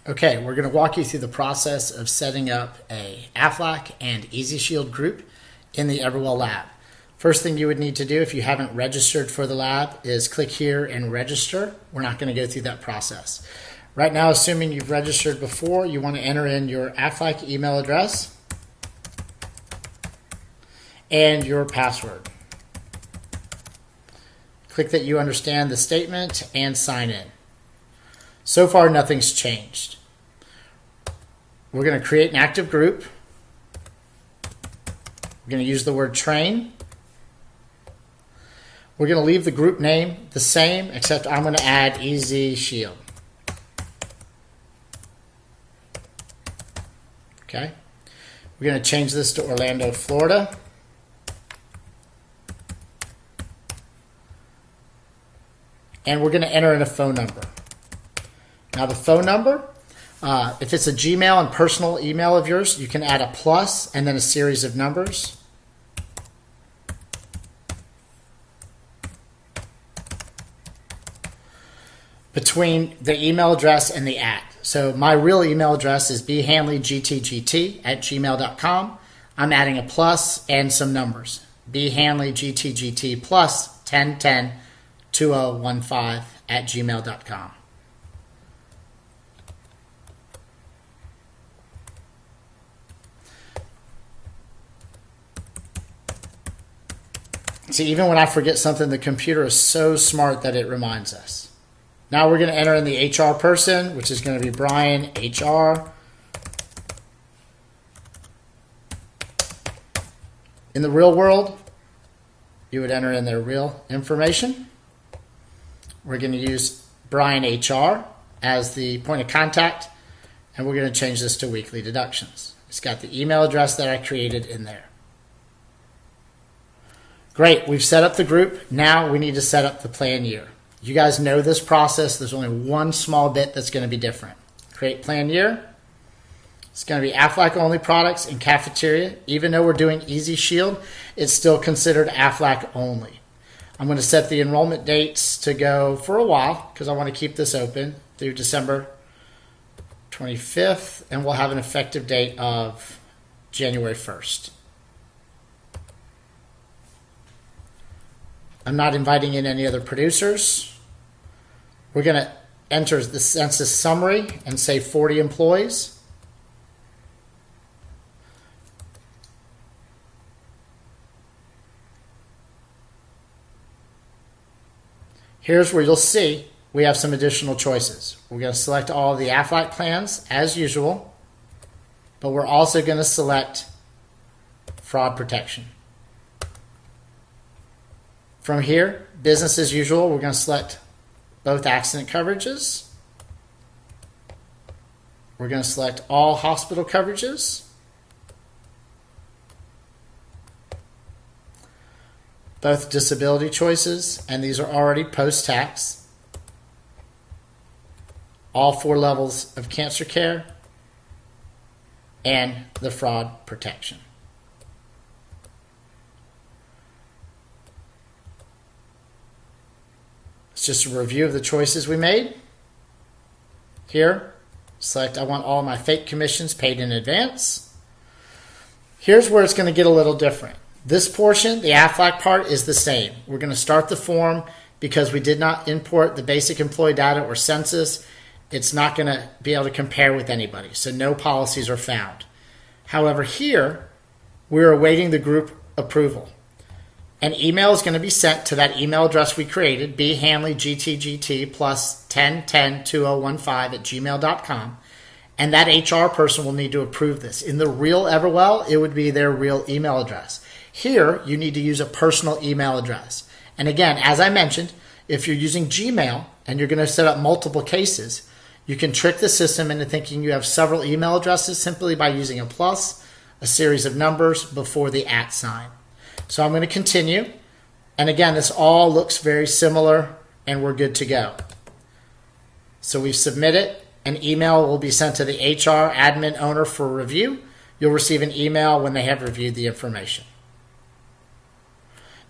Okay, we're going to walk you through the process of setting up a Aflac and EZShield group in the Everwell lab. First thing you would need to do if you haven't registered for the lab is click here and register. We're not going to go through that process. Right now, assuming you've registered before, you want to enter in your Aflac email address and your password. Click that you understand the statement and sign in. So far, nothing's changed. We're going to create an active group. We're going to use the word train. We're going to leave the group name the same, except I'm going to add EZShield. Okay. We're going to change this to Orlando, Florida. And we're going to enter in a phone number. Now the phone number, if it's a Gmail and personal email of yours, you can add a plus and then a series of numbers. Between the email address and the @ So my real email address is bhanleygtgt@gmail.com. I'm adding a plus and some numbers. bhanleygtgt plus 1010-2015 @gmail.com. See, even when I forget something, the computer is so smart that it reminds us. Now we're going to enter in the HR person, which is going to be Brian, HR. In the real world, you would enter in their real information. We're going to use Brian, HR as the point of contact, and we're going to change this to weekly deductions. It's got the email address that I created in there. Great, we've set up the group. Now we need to set up the plan year. You guys know this process. There's only one small bit that's going to be different. Create plan year. It's going to be Aflac only products and cafeteria. Even though we're doing EZShield, it's still considered Aflac only. I'm going to set the enrollment dates to go for a while because I want to keep this open through December 25th, and we'll have an effective date of January 1st. I'm not inviting in any other producers. We're going to enter the census summary and say 40 employees. Here's where you'll see we have some additional choices. We're going to select all of the Aflac plans as usual, but we're also going to select fraud protection. From here, business as usual, we're going to select both accident coverages. We're going to select all hospital coverages. Both disability choices, and these are already post-tax. All 4 levels of cancer care and the fraud protection. It's just a review of the choices we made. Here, select I want all my fake commissions paid in advance. Here's where it's going to get a little different. This portion, the Aflac part, is the same. We're going to start the form because we did not import the basic employee data or census. It's not going to be able to compare with anybody, so no policies are found. However, here, we're awaiting the group approval. An email is going to be sent to that email address we created, bhanleygtgt plus 1010-2015 @gmail.com, and that HR person will need to approve this. In the real Everwell, it would be their real email address. Here, you need to use a personal email address. And again, as I mentioned, if you're using Gmail and you're going to set up multiple cases, you can trick the system into thinking you have several email addresses simply by using a plus, a series of numbers before the @ sign. So I'm going to continue. And again, this all looks very similar and we're good to go. So we've submitted. An email will be sent to the HR admin owner for review. You'll receive an email when they have reviewed the information.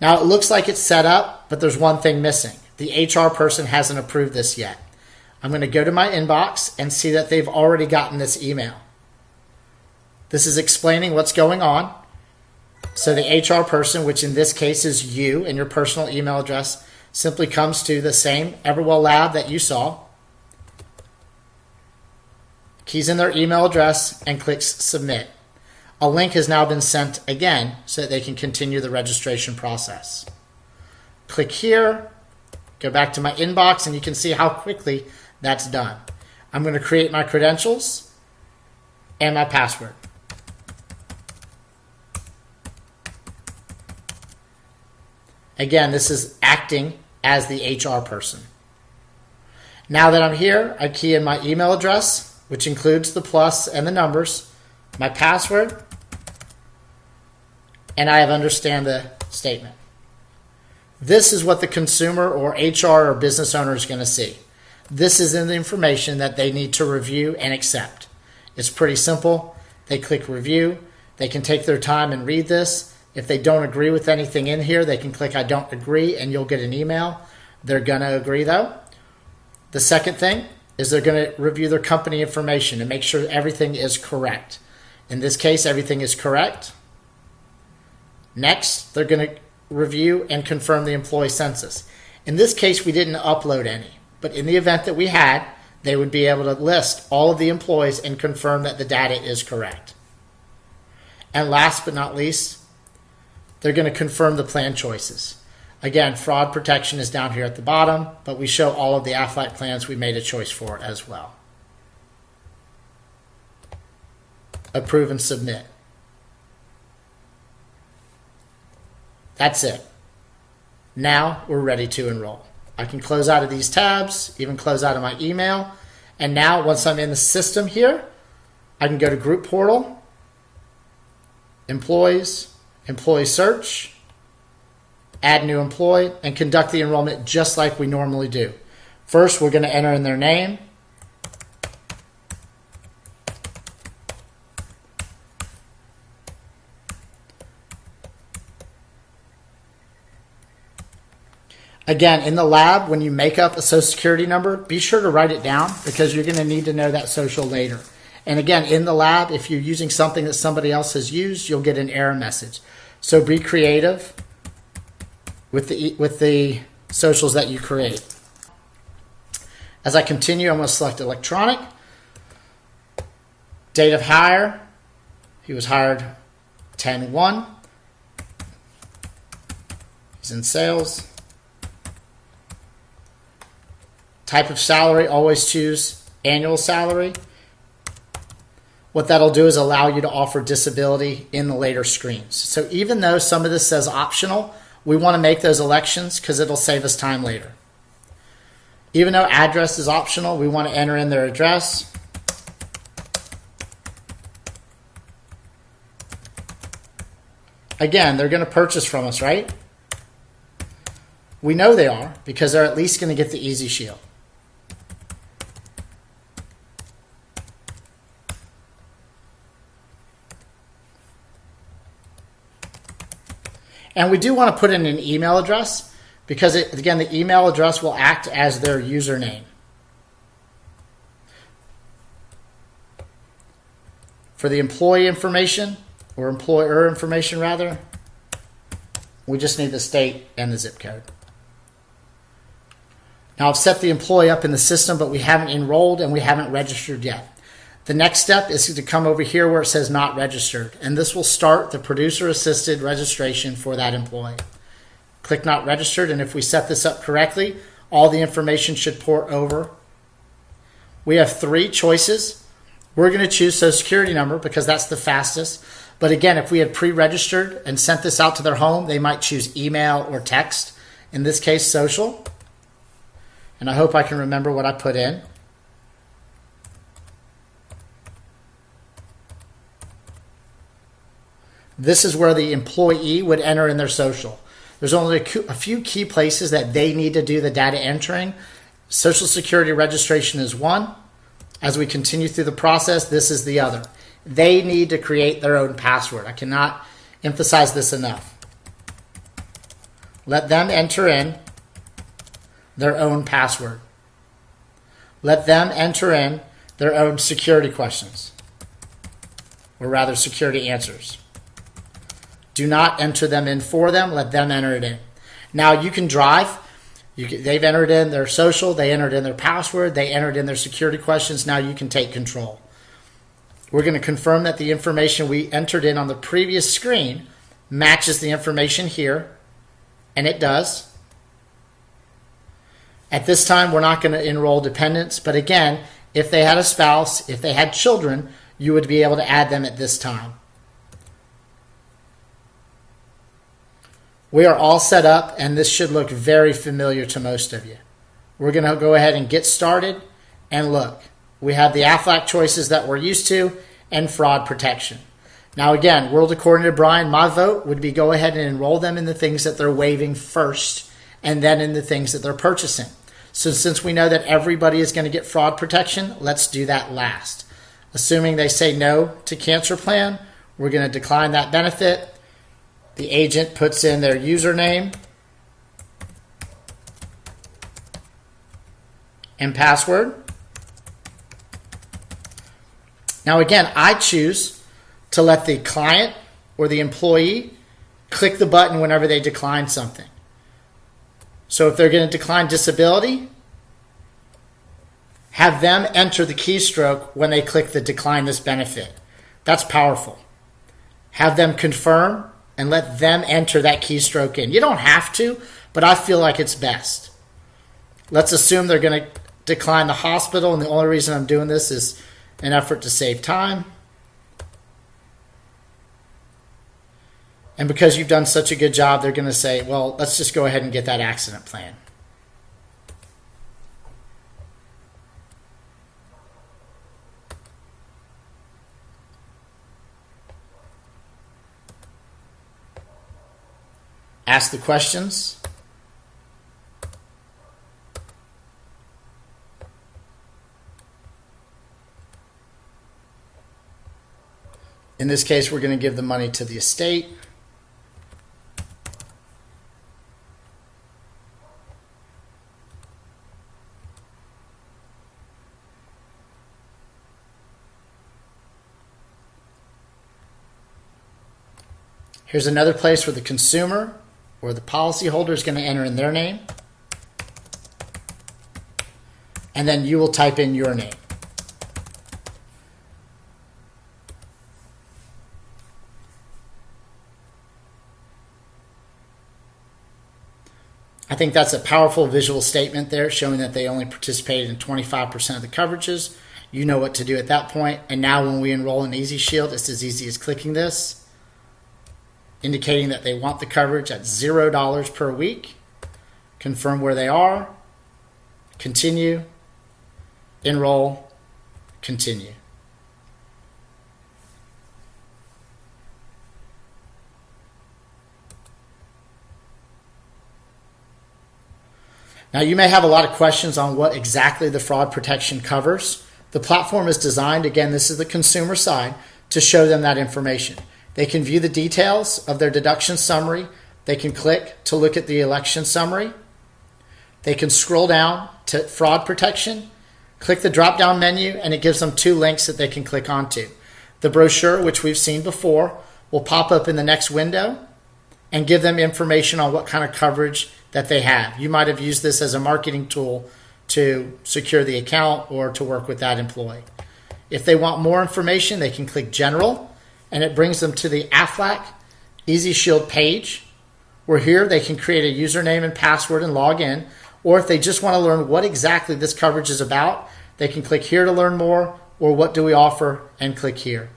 Now it looks like it's set up, but there's one thing missing. The HR person hasn't approved this yet. I'm going to go to my inbox and see that they've already gotten this email. This is explaining what's going on. So the HR person, which in this case is you and your personal email address, simply comes to the same Everwell lab that you saw, keys in their email address, and clicks submit. A link has now been sent again so that they can continue the registration process. Click here, go back to my inbox, and you can see how quickly that's done. I'm going to create my credentials and my password. Again, this is acting as the HR person. Now that I'm here, I key in my email address, which includes the plus and the numbers, my password, and I have understand the statement. This is what the consumer or HR or business owner is going to see. This is the information that they need to review and accept. It's pretty simple. They click review. They can take their time and read this. If they don't agree with anything in here, they can click I don't agree and you'll get an email. They're going to agree though. The second thing is they're going to review their company information and make sure everything is correct. In this case, everything is correct. Next, they're going to review and confirm the employee census. In this case, we didn't upload any, but in the event that we had, they would be able to list all of the employees and confirm that the data is correct. And last but not least, they're going to confirm the plan choices. Again, fraud protection is down here at the bottom, but we show all of the Aflac plans we made a choice for as well. Approve and submit. That's it. Now we're ready to enroll. I can close out of these tabs, even close out of my email. And now once I'm in the system here, I can go to Group Portal, Employees, Employee Search, Add New Employee, and conduct the enrollment just like we normally do. First, we're going to enter in their name. Again, in the lab, when you make up a Social Security number, be sure to write it down because you're going to need to know that social later. And again, in the lab, if you're using something that somebody else has used, you'll get an error message. So be creative with the socials that you create. As I continue, I'm going to select electronic. Date of hire. He was hired 10/1. He's in sales. Type of salary, always choose annual salary. What that'll do is allow you to offer disability in the later screens. So even though some of this says optional, we want to make those elections because it'll save us time later. Even though address is optional, we want to enter in their address. Again, they're going to purchase from us, right? We know they are because they're at least going to get the EZShield. And we do want to put in an email address because, again, the email address will act as their username. For the employee information, or employer information rather, we just need the state and the zip code. Now I've set the employee up in the system, but we haven't enrolled and we haven't registered yet. The next step is to come over here where it says not registered, and this will start the producer-assisted registration for that employee. Click not registered, and if we set this up correctly, all the information should port over. We have 3 choices. We're going to choose Social Security number because that's the fastest. But again, if we had pre-registered and sent this out to their home, they might choose email or text. In this case, social. And I hope I can remember what I put in. This is where the employee would enter in their social. There's only a few key places that they need to do the data entering. Social Security registration is one. As we continue through the process, this is the other. They need to create their own password. I cannot emphasize this enough. Let them enter in their own password. let them enter in their own security questions, or rather security answers. Do not enter them in for them. Let them enter it in. Now you can drive. They've entered in their social. They entered in their password. They entered in their security questions. Now you can take control. We're going to confirm that the information we entered in on the previous screen matches the information here, and it does. At this time, we're not going to enroll dependents, but again, if they had a spouse, if they had children, you would be able to add them at this time. We are all set up, and this should look very familiar to most of you. We're going to go ahead and get started, and look, we have the AFLAC choices that we're used to and fraud protection. Now again, World according to Brian, my vote would be go ahead and enroll them in the things that they're waiving first, and then in the things that they're purchasing. So since we know that everybody is going to get fraud protection, let's do that last. Assuming they say no to cancer plan, we're going to decline that benefit. The agent puts in their username and password. Now again, I choose to let the client or the employee click the button whenever they decline something. So if they're going to decline disability, have them enter the keystroke when they click the decline this benefit. That's powerful. Have them confirm and let them enter that keystroke in. You don't have to, but I feel like it's best. Let's assume they're going to decline the hospital, and the only reason I'm doing this is an effort to save time. And because you've done such a good job, they're going to say, well, let's just go ahead and get that accident plan. Ask the questions. In this case, we're going to give the money to the estate. Here's another place where the consumer or the policyholder is going to enter in their name. And then you will type in your name. I think that's a powerful visual statement there, showing that they only participated in 25% of the coverages. You know what to do at that point. And now when we enroll in EZShield, it's as easy as clicking this, indicating that they want the coverage at $0 per week. Confirm where they are. Continue. Enroll. Continue. Now, you may have a lot of questions on what exactly the fraud protection covers. The platform is designed, again, this is the consumer side, to show them that information. They can view the details of their deduction summary. They can click to look at the election summary. They can scroll down to fraud protection, click the drop-down menu, and it gives them two links that they can click onto. The brochure, which we've seen before, will pop up in the next window and give them information on what kind of coverage that they have. You might have used this as a marketing tool to secure the account or to work with that employee. If they want more information, they can click General, and it brings them to the AFLAC EZShield page, where here they can create a username and password and log in. Or if they just want to learn what exactly this coverage is about, they can click here to learn more, or what do we offer, and click here.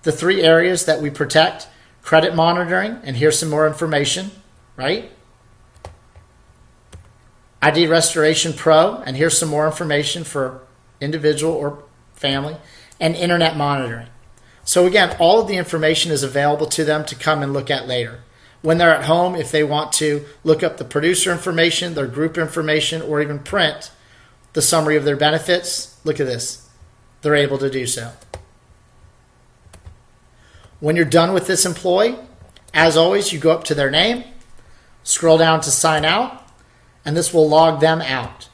The three areas that we protect: credit monitoring, and here's some more information, right? ID Restoration Pro, and here's some more information for individual or family, and internet monitoring. So again, all of the information is available to them to come and look at later. When they're at home, if they want to look up the producer information, their group information, or even print the summary of their benefits, look at this. They're able to do so. When you're done with this employee, as always, you go up to their name, scroll down to sign out, and this will log them out.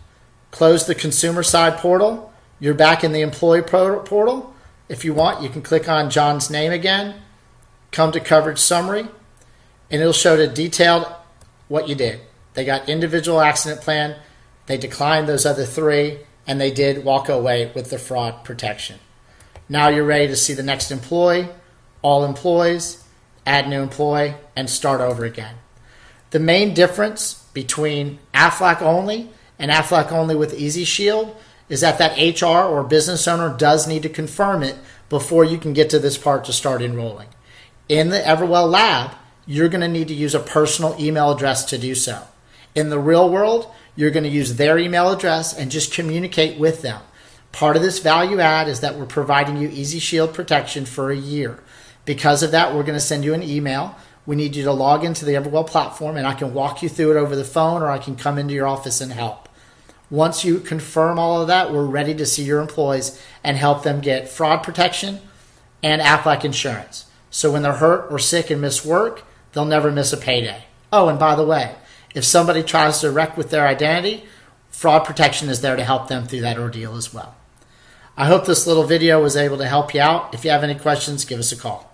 Close the consumer side portal. You're back in the employee portal. If you want, you can click on John's name again, come to coverage summary, and it'll show the detailed what you did. They got individual accident plan, they declined those other three, and they did walk away with the fraud protection. Now you're ready to see the next employee, all employees, add new employee, and start over again. The main difference between Aflac only and Aflac only with EZShield is that HR or business owner does need to confirm it before you can get to this part to start enrolling. In the Everwell lab, you're going to need to use a personal email address to do so. In the real world, you're going to use their email address and just communicate with them. Part of this value add is that we're providing you EZShield protection for a year. Because of that, we're going to send you an email. We need you to log into the Everwell platform, and I can walk you through it over the phone, or I can come into your office and help. Once you confirm all of that, we're ready to see your employees and help them get fraud protection and Aflac insurance. So when they're hurt or sick and miss work, they'll never miss a payday. Oh, and by the way, if somebody tries to wreck with their identity, fraud protection is there to help them through that ordeal as well. I hope this little video was able to help you out. If you have any questions, give us a call.